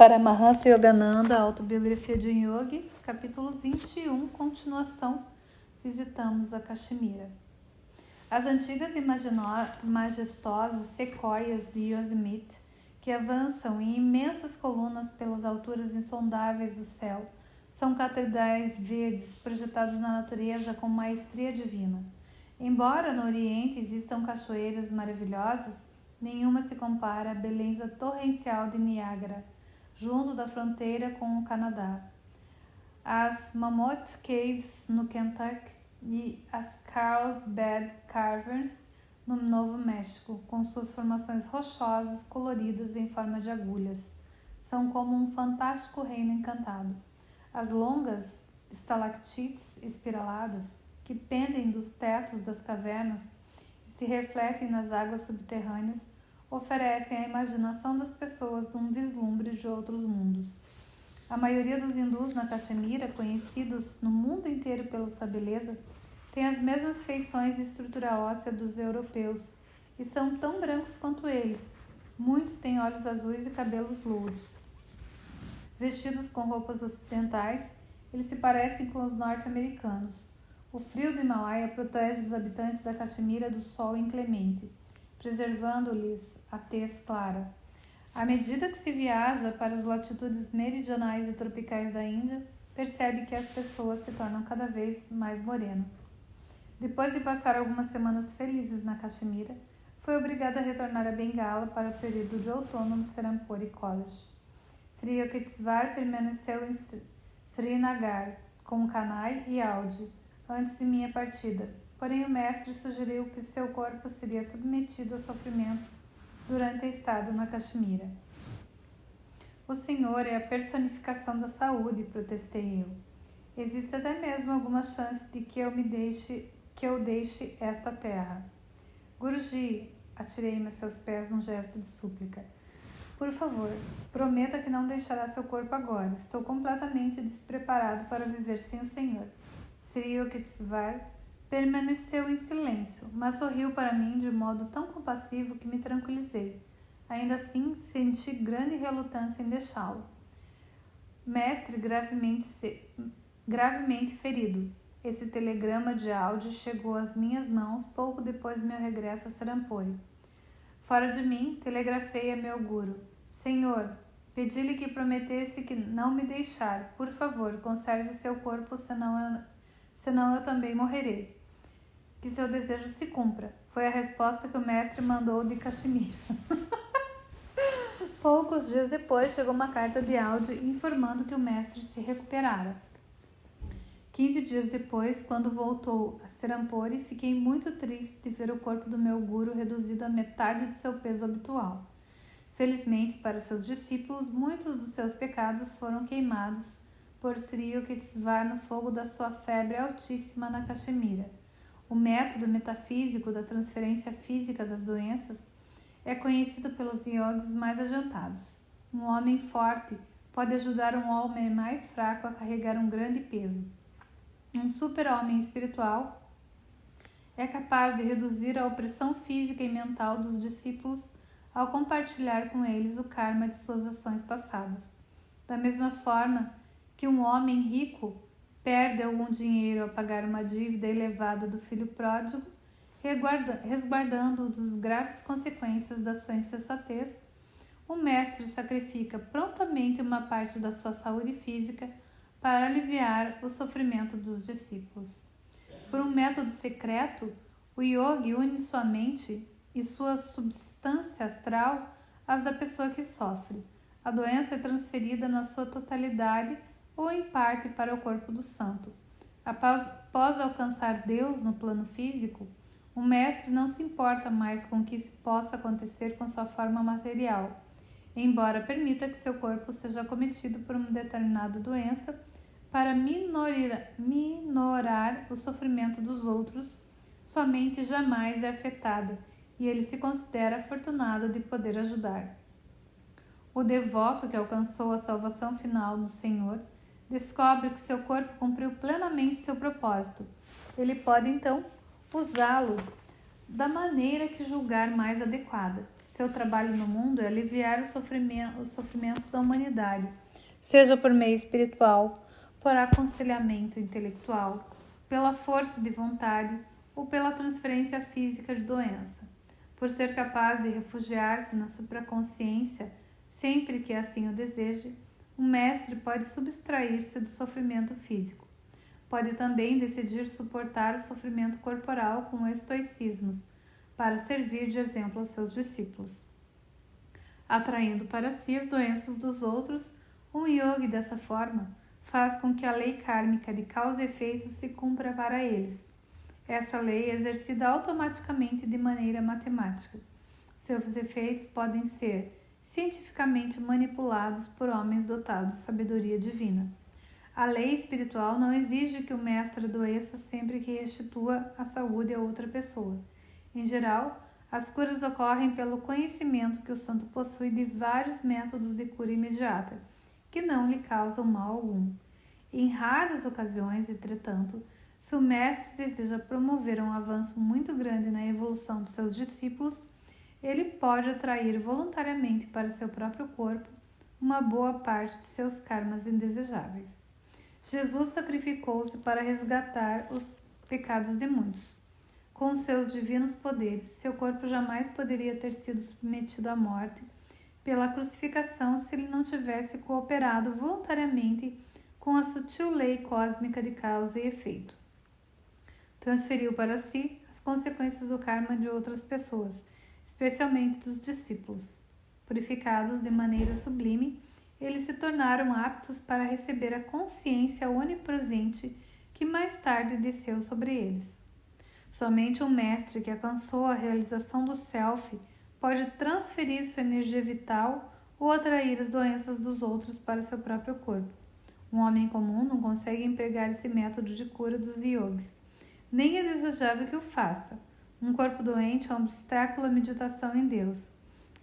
Paramahansa Yogananda, Autobiografia de um Yogi, capítulo 21, continuação, visitamos a Caxemira. As antigas e majestosas sequoias de Yosemite, que avançam em imensas colunas pelas alturas insondáveis do céu, são catedrais verdes projetados na natureza com maestria divina. Embora no Oriente existam cachoeiras maravilhosas, nenhuma se compara à beleza torrencial de Niágara, junto da fronteira com o Canadá. As Mammoth Caves no Kentucky e as Carlsbad Caverns no Novo México, com suas formações rochosas coloridas em forma de agulhas, são como um fantástico reino encantado. As longas estalactites espiraladas que pendem dos tetos das cavernas e se refletem nas águas subterrâneas oferecem à imaginação das pessoas um vislumbre de outros mundos. A maioria dos hindus na Caxemira, conhecidos no mundo inteiro pela sua beleza, tem as mesmas feições e estrutura óssea dos europeus e são tão brancos quanto eles. Muitos têm olhos azuis e cabelos louros. Vestidos com roupas ocidentais, eles se parecem com os norte-americanos. O frio do Himalaia protege os habitantes da Caxemira do sol inclemente, preservando-lhes a tez clara. À medida que se viaja para as latitudes meridionais e tropicais da Índia, percebe que as pessoas se tornam cada vez mais morenas. Depois de passar algumas semanas felizes na Caxemira, foi obrigada a retornar a Bengala para o período de outono no Serampore College. Sri Yukteswar permaneceu em Srinagar com Kanai e Audi antes de minha partida. Porém, o mestre sugeriu que seu corpo seria submetido a sofrimentos durante a estada na Caxemira. O Senhor é a personificação da saúde, protestei eu. Existe até mesmo alguma chance de que eu deixe esta terra. Guruji, atirei-me a seus pés num gesto de súplica. Por favor, prometa que não deixará seu corpo agora. Estou completamente despreparado para viver sem o Senhor. Sri Yukteswar permaneceu em silêncio, mas sorriu para mim de modo tão compassivo que me tranquilizei. Ainda assim, senti grande relutância em deixá-lo. Mestre gravemente ferido. Esse telegrama de Audi chegou às minhas mãos pouco depois do meu regresso a Serampore. Fora de mim, telegrafei a meu guru. Senhor, pedi-lhe que prometesse que não me deixar. Por favor, conserve seu corpo, senão eu também morrerei. Que seu desejo se cumpra. Foi a resposta que o mestre mandou de Caxemira. Poucos dias depois, chegou uma carta de Audi informando que o mestre se recuperara. 15 dias depois, quando voltou a Serampore, fiquei muito triste de ver o corpo do meu guru reduzido à metade de seu peso habitual. Felizmente, para seus discípulos, muitos dos seus pecados foram queimados por Sri Yukteswar no fogo da sua febre altíssima na Caxemira. O método metafísico da transferência física das doenças é conhecido pelos yogis mais adiantados. Um homem forte pode ajudar um homem mais fraco a carregar um grande peso. Um super-homem espiritual é capaz de reduzir a opressão física e mental dos discípulos ao compartilhar com eles o karma de suas ações passadas. Da mesma forma que um homem rico perde algum dinheiro ao pagar uma dívida elevada do filho pródigo, resguardando-o das graves consequências da sua insensatez, o mestre sacrifica prontamente uma parte da sua saúde física para aliviar o sofrimento dos discípulos. Por um método secreto, o yogi une sua mente e sua substância astral às da pessoa que sofre. A doença é transferida na sua totalidade ou em parte para o corpo do santo. Após alcançar Deus no plano físico, o mestre não se importa mais com o que possa acontecer com sua forma material, embora permita que seu corpo seja acometido por uma determinada doença para minorar o sofrimento dos outros, sua mente jamais é afetada e ele se considera afortunado de poder ajudar. O devoto que alcançou a salvação final no Senhor descobre que seu corpo cumpriu plenamente seu propósito. Ele pode, então, usá-lo da maneira que julgar mais adequada. seu trabalho no mundo é aliviar os sofrimentos da humanidade, seja por meio espiritual, por aconselhamento intelectual, pela força de vontade ou pela transferência física de doença. Por ser capaz de refugiar-se na supraconsciência sempre que assim o deseje, um mestre pode subtrair-se do sofrimento físico. Pode também decidir suportar o sofrimento corporal com estoicismo, para servir de exemplo aos seus discípulos. Atraindo para si as doenças dos outros, um yogi dessa forma faz com que a lei kármica de causa e efeito se cumpra para eles. Essa lei é exercida automaticamente de maneira matemática. Seus efeitos podem ser cientificamente manipulados por homens dotados de sabedoria divina. A lei espiritual não exige que o mestre adoeça sempre que restitua a saúde a outra pessoa. Em geral, as curas ocorrem pelo conhecimento que o santo possui de vários métodos de cura imediata, que não lhe causam mal algum. Em raras ocasiões, entretanto, se o mestre deseja promover um avanço muito grande na evolução dos seus discípulos, ele pode atrair voluntariamente para seu próprio corpo uma boa parte de seus karmas indesejáveis. Jesus sacrificou-se para resgatar os pecados de muitos. Com seus divinos poderes, seu corpo jamais poderia ter sido submetido à morte pela crucificação se ele não tivesse cooperado voluntariamente com a sutil lei cósmica de causa e efeito. Transferiu para si as consequências do karma de outras pessoas, especialmente dos discípulos. Purificados de maneira sublime, eles se tornaram aptos para receber a consciência onipresente que mais tarde desceu sobre eles. Somente um mestre que alcançou a realização do self pode transferir sua energia vital ou atrair as doenças dos outros para seu próprio corpo. Um homem comum não consegue empregar esse método de cura dos yogis. Nem é desejável que o faça. Um corpo doente é um obstáculo à meditação em Deus.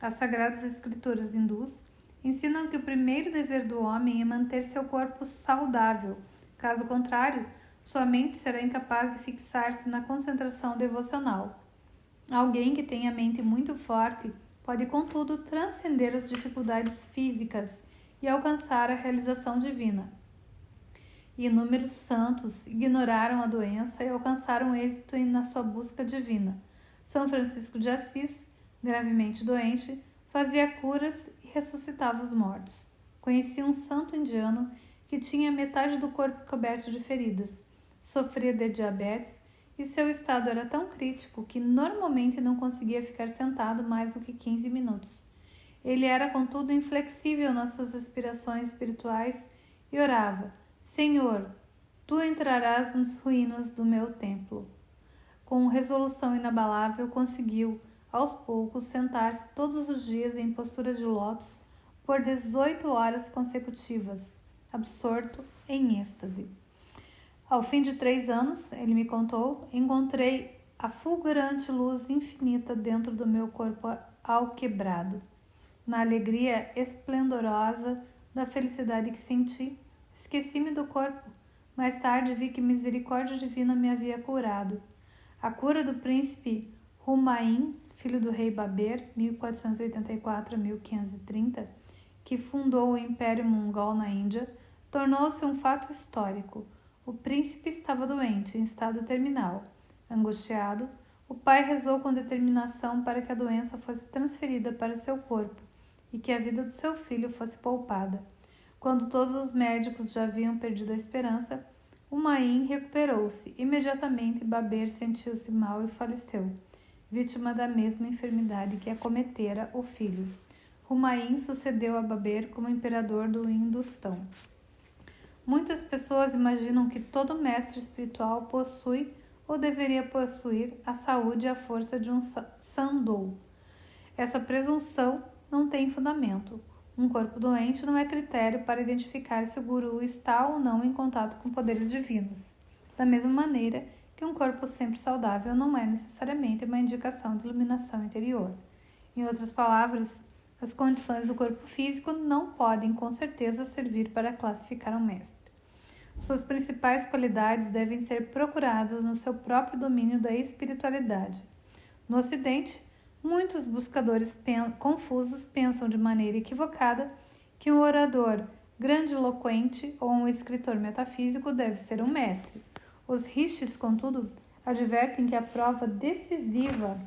As sagradas escrituras hindus ensinam que o primeiro dever do homem é manter seu corpo saudável. Caso contrário, sua mente será incapaz de fixar-se na concentração devocional. Alguém que tem a mente muito forte pode, contudo, transcender as dificuldades físicas e alcançar a realização divina. Inúmeros santos ignoraram a doença e alcançaram êxito na sua busca divina. São Francisco de Assis, gravemente doente, fazia curas e ressuscitava os mortos. Conheci um santo indiano que tinha metade do corpo coberto de feridas. Sofria de diabetes e seu estado era tão crítico que normalmente não conseguia ficar sentado mais do que 15 minutos. Ele era, contudo, inflexível nas suas aspirações espirituais e orava: Senhor, tu entrarás nas ruínas do meu templo. Com resolução inabalável, conseguiu, aos poucos, sentar-se todos os dias em postura de lótus por 18 horas consecutivas, absorto em êxtase. Ao fim de 3 anos, ele me contou, encontrei a fulgurante luz infinita dentro do meu corpo alquebrado. Na alegria esplendorosa da felicidade que senti, esqueci-me do corpo. Mais tarde vi que misericórdia divina me havia curado. A cura do príncipe Humayun, filho do rei Babur, 1484 a 1530, que fundou o Império Mongol na Índia, tornou-se um fato histórico. O príncipe estava doente, em estado terminal. Angustiado, o pai rezou com determinação para que a doença fosse transferida para seu corpo e que a vida do seu filho fosse poupada. Quando todos os médicos já haviam perdido a esperança, Humayun recuperou-se. Imediatamente, Babur sentiu-se mal e faleceu, vítima da mesma enfermidade que acometera o filho. Humayun sucedeu a Babur como imperador do Hindustão. Muitas pessoas imaginam que todo mestre espiritual possui ou deveria possuir a saúde e a força de um sandou. Essa presunção não tem fundamento. Um corpo doente não é critério para identificar se o guru está ou não em contato com poderes divinos. Da mesma maneira que um corpo sempre saudável não é necessariamente uma indicação de iluminação interior. Em outras palavras, as condições do corpo físico não podem com certeza servir para classificar um mestre. Suas principais qualidades devem ser procuradas no seu próprio domínio da espiritualidade. No Ocidente, Muitos buscadores confusos pensam de maneira equivocada que um orador grandiloquente ou um escritor metafísico deve ser um mestre. Os rishis, contudo, advertem que a prova decisiva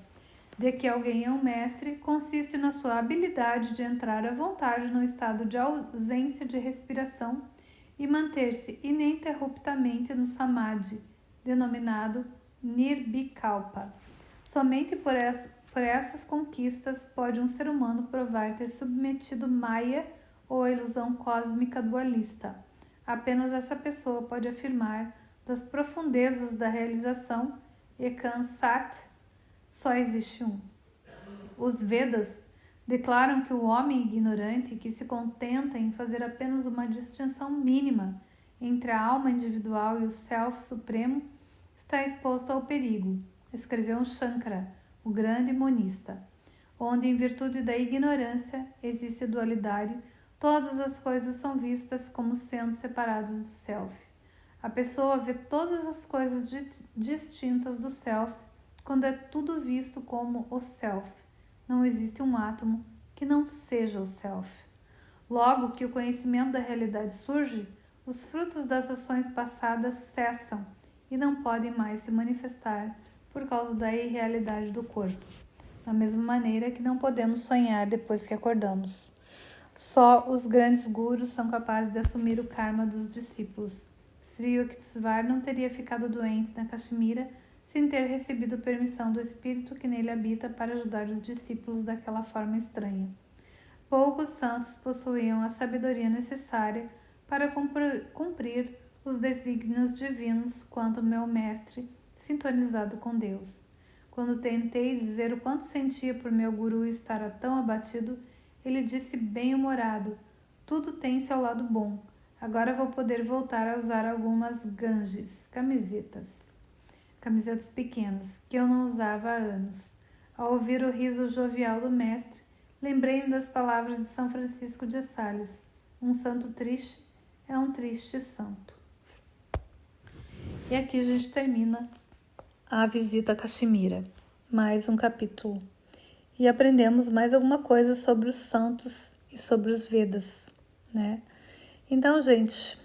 de que alguém é um mestre consiste na sua habilidade de entrar à vontade no estado de ausência de respiração e manter-se ininterruptamente no samadhi, denominado nirvikalpa. Somente por essas conquistas pode um ser humano provar ter submetido Maya ou a ilusão cósmica dualista. Apenas essa pessoa pode afirmar das profundezas da realização Ekam Sat, só existe um. Os Vedas declaram que o homem ignorante que se contenta em fazer apenas uma distinção mínima entre a alma individual e o Self Supremo está exposto ao perigo, escreveu Shankara, o grande monista. Onde, em virtude da ignorância, existe dualidade, todas as coisas são vistas como sendo separadas do Self. A pessoa vê todas as coisas distintas do Self quando é tudo visto como o Self. Não existe um átomo que não seja o Self. Logo que o conhecimento da realidade surge, os frutos das ações passadas cessam e não podem mais se manifestar por causa da irrealidade do corpo. Da mesma maneira que não podemos sonhar depois que acordamos. Só os grandes gurus são capazes de assumir o karma dos discípulos. Sri Yukteswar não teria ficado doente na Caxemira sem ter recebido permissão do espírito que nele habita para ajudar os discípulos daquela forma estranha. Poucos santos possuíam a sabedoria necessária para cumprir os desígnios divinos quanto meu mestre, sintonizado com Deus. Quando tentei dizer o quanto sentia por meu guru estar tão abatido, ele disse bem-humorado: tudo tem seu lado bom. Agora vou poder voltar a usar algumas ganges, camisetas pequenas, que eu não usava há anos. Ao ouvir o riso jovial do mestre, lembrei-me das palavras de São Francisco de Sales: um santo triste é um triste santo. E aqui a gente termina a visita a Caxemira, mais um capítulo. E aprendemos mais alguma coisa sobre os santos e sobre os Vedas, né? Então, gente,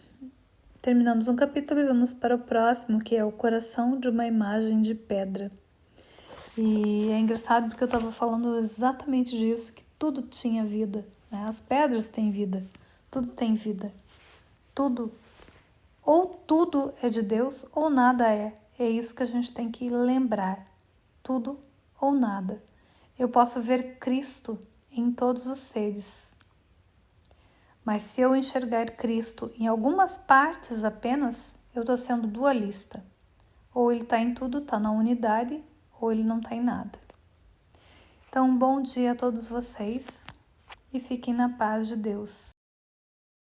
terminamos um capítulo e vamos para o próximo, que é o coração de uma imagem de pedra. E é engraçado porque eu estava falando exatamente disso, que tudo tinha vida, né? As pedras têm vida, tudo tem vida. Tudo, ou tudo é de Deus ou nada é. É isso que a gente tem que lembrar. Tudo ou nada. Eu posso ver Cristo em todos os seres. Mas se eu enxergar Cristo em algumas partes apenas, eu estou sendo dualista. Ou ele está em tudo, está na unidade, ou ele não está em nada. Então, bom dia a todos vocês e fiquem na paz de Deus.